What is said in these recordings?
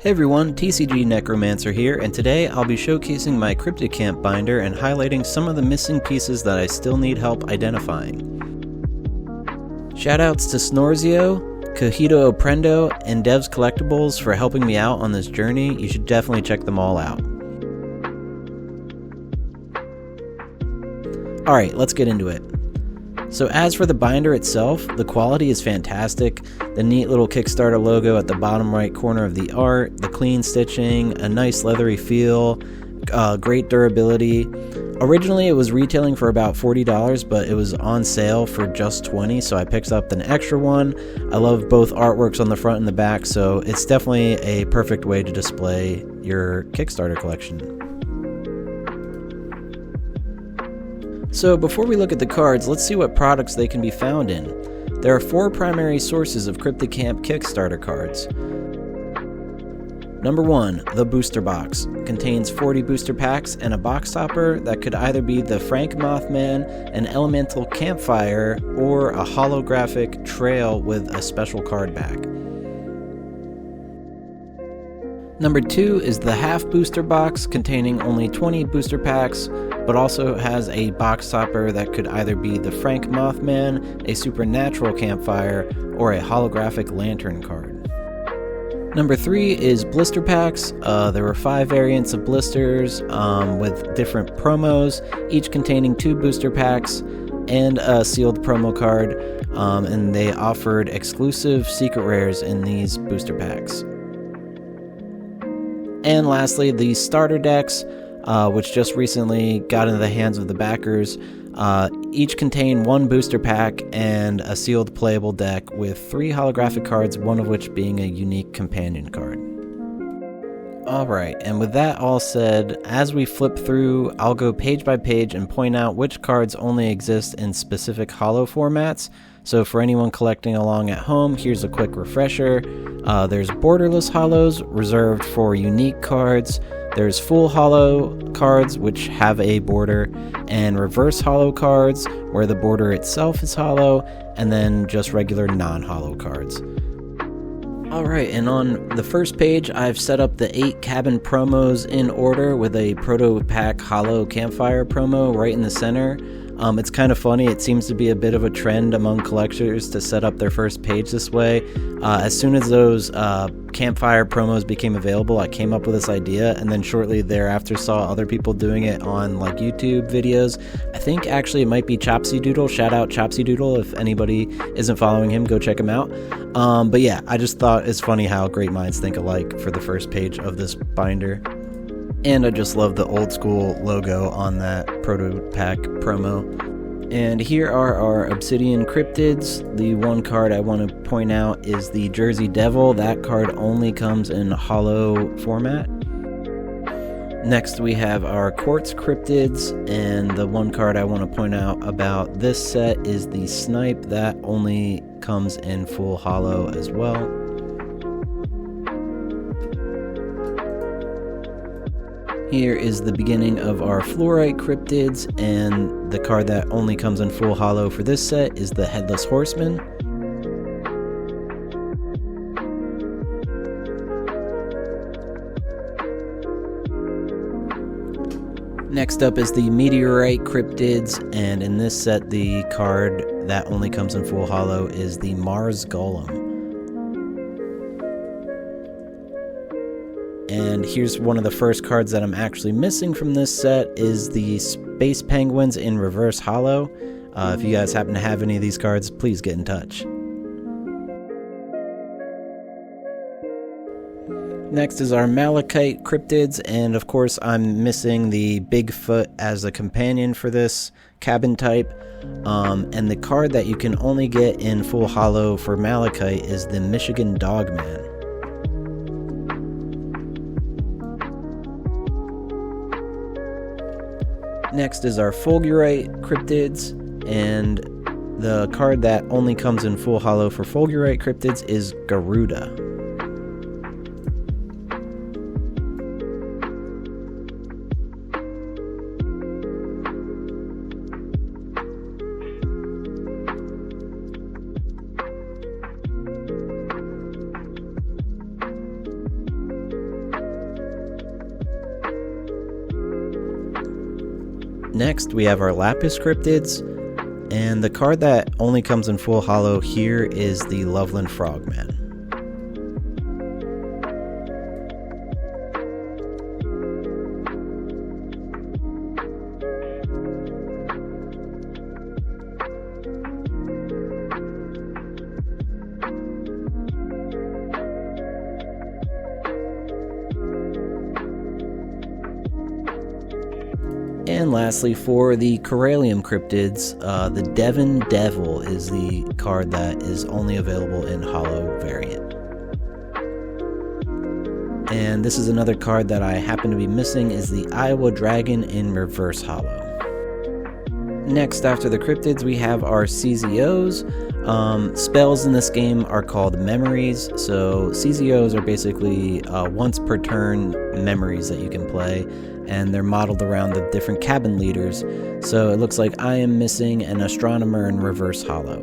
Hey everyone, TCG Necromancer here, and today I'll be showcasing my Cryptid Camp binder and highlighting some of the missing pieces that I still need help identifying. Shoutouts to Snorzio, Cogito Aprendo, and Devs Collectibles for helping me out on this journey. You should definitely check them all out. Alright, let's get into it. So as for the binder itself, the quality is fantastic. The neat little Kickstarter logo at the bottom right corner of the art, the clean stitching, a nice leathery feel, great durability. Originally it was retailing for about $40, but it was on sale for just $20, so I picked up an extra one. I love both artworks on the front and the back, so it's definitely a perfect way to display your Kickstarter collection. So before we look at the cards, let's see what products they can be found in. There are 4 primary sources of Cryptid Camp Kickstarter cards. Number 1, the booster box. Contains 40 booster packs and a box topper that could either be the Frank Mothman, an elemental campfire, or a holographic trail with a special card back. Number 2 is the half booster box containing only 20 booster packs, but also has a box topper that could either be the Frank Mothman, a supernatural campfire, or a holographic lantern card. Number 3 is blister packs. There were 5 variants of blisters with different promos, each containing 2 booster packs and a sealed promo card, and they offered exclusive secret rares in these booster packs. And lastly, the starter decks, which just recently got into the hands of the backers, each contain 1 booster pack and a sealed playable deck with 3 holographic cards, one of which being a unique companion card. Alright, and with that all said, as we flip through, I'll go page by page and point out which cards only exist in specific holo formats. So for anyone collecting along at home, here's a quick refresher. There's borderless holos reserved for unique cards. There's full holo cards which have a border, and reverse holo cards where the border itself is holo, and then just regular non-holo cards. Alright, and on the first page I've set up the 8 cabin promos in order with a proto pack holo campfire promo right in the center. It's kind of funny, it seems to be a bit of a trend among collectors to set up their first page this way. As soon as those campfire promos became available, I came up with this idea, and then shortly thereafter saw other people doing it on like YouTube videos. I think actually it might be Chopsy Doodle. Shout out Chopsy Doodle. If anybody isn't following him, go check him out. But yeah, I just thought it's funny how great minds think alike for the first page of this binder. And I just love the old school logo on that proto pack promo. And here are our Obsidian Cryptids. The one card I want to point out is the Jersey Devil. That card only comes in holo format. Next we have our Quartz Cryptids, and the one card I want to point out about this set is the Snipe. That only comes in full holo as well. Here is the beginning of our Fluorite Cryptids, and the card that only comes in full holo for this set is the Headless Horseman. Next up is the Meteorite Cryptids, and in this set the card that only comes in full holo is the Mars Golem. And here's one of the first cards that I'm actually missing from this set is the Space Penguins in reverse holo. If you guys happen to have any of these cards, please get in touch. Next is our Malachite Cryptids, and of course I'm missing the Bigfoot as a companion for this cabin type. And the card that you can only get in full holo for Malachite is the Michigan Dogman. Next is our Fulgurite Cryptids, and the card that only comes in full holo for Fulgurite Cryptids is Garuda. Next, we have our Lapis Cryptids, and the card that only comes in full holo here is the Loveland Frogman. And lastly, for the Corallium Cryptids, the Devon Devil is the card that is only available in holo variant. And this is another card that I happen to be missing, is the Iowa Dragon in reverse holo. Next, after the Cryptids, we have our CZOs. Spells in this game are called memories, so CZOs are basically once per turn memories that you can play, and they're modeled around the different cabin leaders. So it looks like I am missing an Astronomer in reverse holo.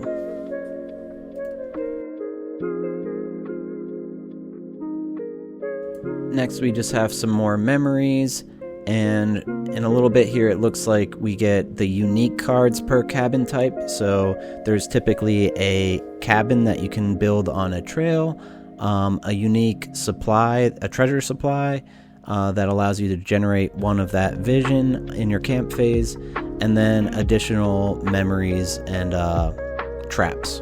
Next, we just have some more memories, and in a little bit here it looks like we get the unique cards per cabin type. So there's typically a cabin that you can build on a trail, a unique supply, a treasure supply that allows you to generate one of that vision in your camp phase, and then additional memories and traps.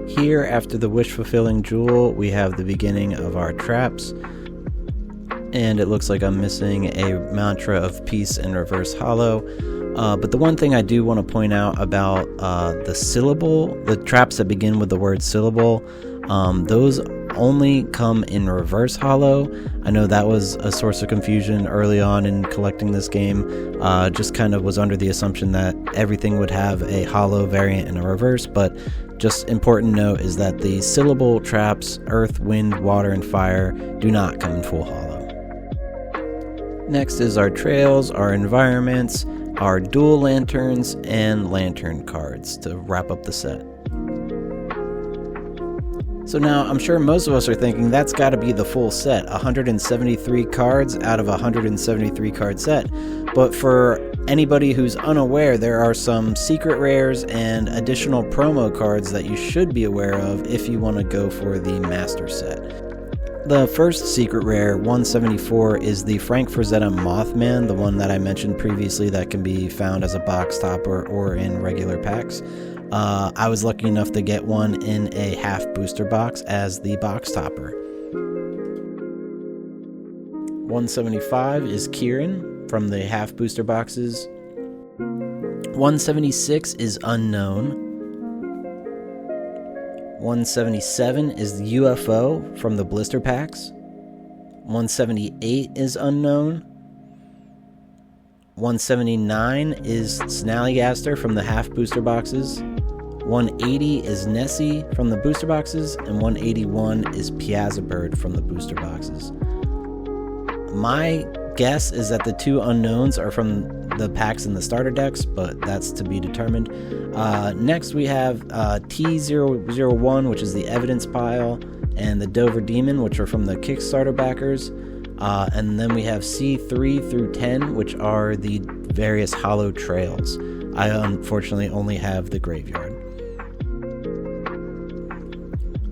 Here, after the wish-fulfilling jewel, we have the beginning of our traps, and it looks like I'm missing a mantra of peace in reverse holo. But the one thing I do want to point out about the syllable, the traps that begin with the word syllable, those only come in reverse holo. I know that was a source of confusion early on in collecting this game. Just kind of was under the assumption that everything would have a holo variant and a reverse, but just important note is that the syllable traps, earth, wind, water, and fire, do not come in full holo. Next is our trails, our environments, our dual lanterns, and lantern cards to wrap up the set. So now, I'm sure most of us are thinking that's got to be the full set, 173 cards out of a 173 card set. But for anybody who's unaware, there are some secret rares and additional promo cards that you should be aware of if you want to go for the master set. The first secret rare, 174, is the Frank Frazetta Mothman, the one that I mentioned previously that can be found as a box topper or in regular packs. I was lucky enough to get one in a half booster box as the box topper. 175 is Kieran from the half booster boxes. 176 is Unknown. 177 is the UFO from the blister packs. 178 is Unknown. 179 is Snallygaster from the half booster boxes. 180 is Nessie from the booster boxes, and 181 is Piazzabird from the booster boxes. My guess is that the two unknowns are from the packs in the starter decks, but that's to be determined. Next we have T001, which is the evidence pile, and the Dover Demon, which are from the Kickstarter backers. And then we have C3 through 10, which are the various holo trails. I unfortunately only have the graveyard.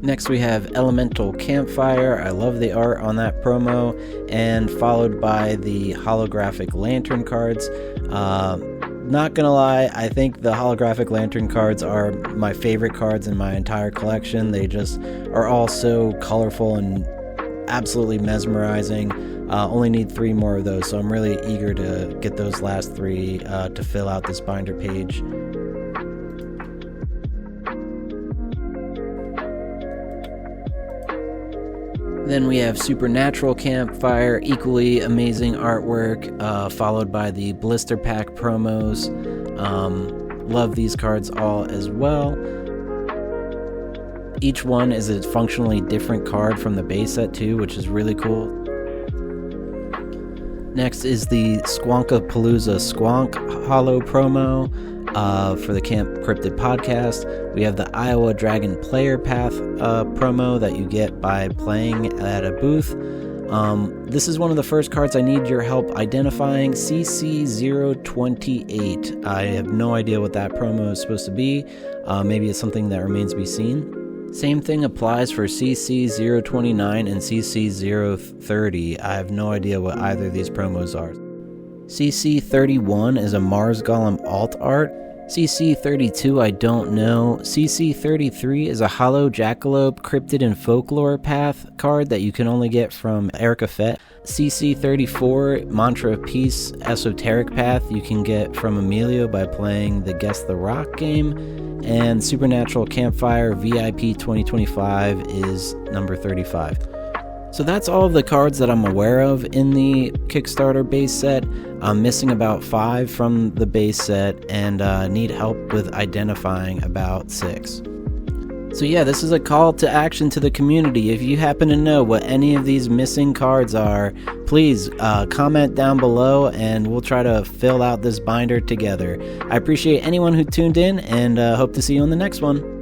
Next we have Elemental Campfire. I love the art on that promo, and followed by the holographic lantern cards. Not gonna lie, I think the holographic lantern cards are my favorite cards in my entire collection. They just are all so colorful and absolutely mesmerizing. Only need 3 more of those, so I'm really eager to get those last 3 to fill out this binder page. Then we have Supernatural Campfire, equally amazing artwork, followed by the blister pack promos. Love these cards all as well. Each one is a functionally different card from the base set too, which is really cool. Next is the Squonkapalooza Squonk Holo promo for the Camp Cryptid podcast. We have the Iowa Dragon Player Path promo that you get by playing at a booth. This is one of the first cards I need your help identifying, CC028. I have no idea what that promo is supposed to be. Maybe it's something that remains to be seen. Same thing applies for CC029 and CC030. I have no idea what either of these promos are. CC31 is a Mars Golem alt art. CC32 I don't know. CC33 is a Hollow Jackalope Cryptid and Folklore Path card that you can only get from Erica Fett. CC34 Mantra of Peace Esoteric Path you can get from Emilio by playing the Guess the Rock game. And Supernatural Campfire VIP 2025 is number 35. So that's all of the cards that I'm aware of in the Kickstarter base set. I'm missing about 5 from the base set and need help with identifying about 6. So yeah, this is a call to action to the community. If you happen to know what any of these missing cards are, please comment down below and we'll try to fill out this binder together. I appreciate anyone who tuned in and hope to see you on the next one.